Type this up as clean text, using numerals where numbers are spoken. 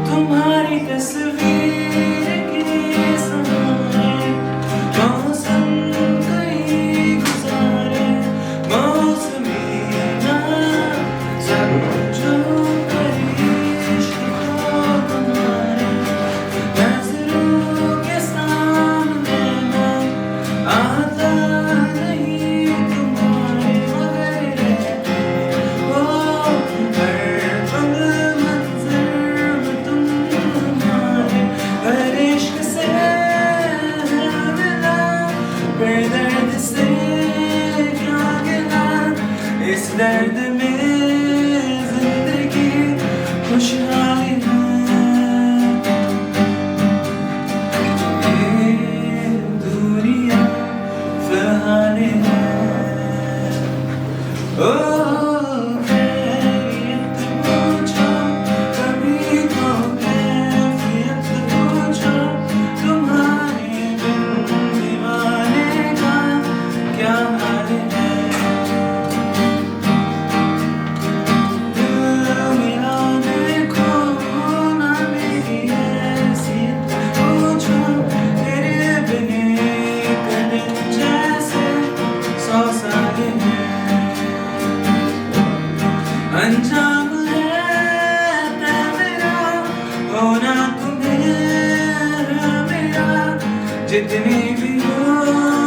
तुम्हारी तस्वीर के सहारे मौसम कहीं गुजारे मौसमी ना सब जो इश्क को तुम्हारे नजरों के सामने मैं आता नहीं तुम्हारे मगर रहते हो हर पल मंजर में तुम तुम्हारे हर इश्क से मिला फिर दर्द से क्या गिला इस दर्द में जिंदगी खुशहाली है ये दूरियां फिलहाल है ओ कैफियत पूछो कभी तो कैफियत पूछो तुम्हारे बिन दीवाने का क्या हाल है दिल मेरा देखो ना मेरी हैसियत पूछो तेरे बिन एक दिन जैसे 100 साल है अंजाम है तय मेरा होना तुम्हें मेरा जितनी भी हो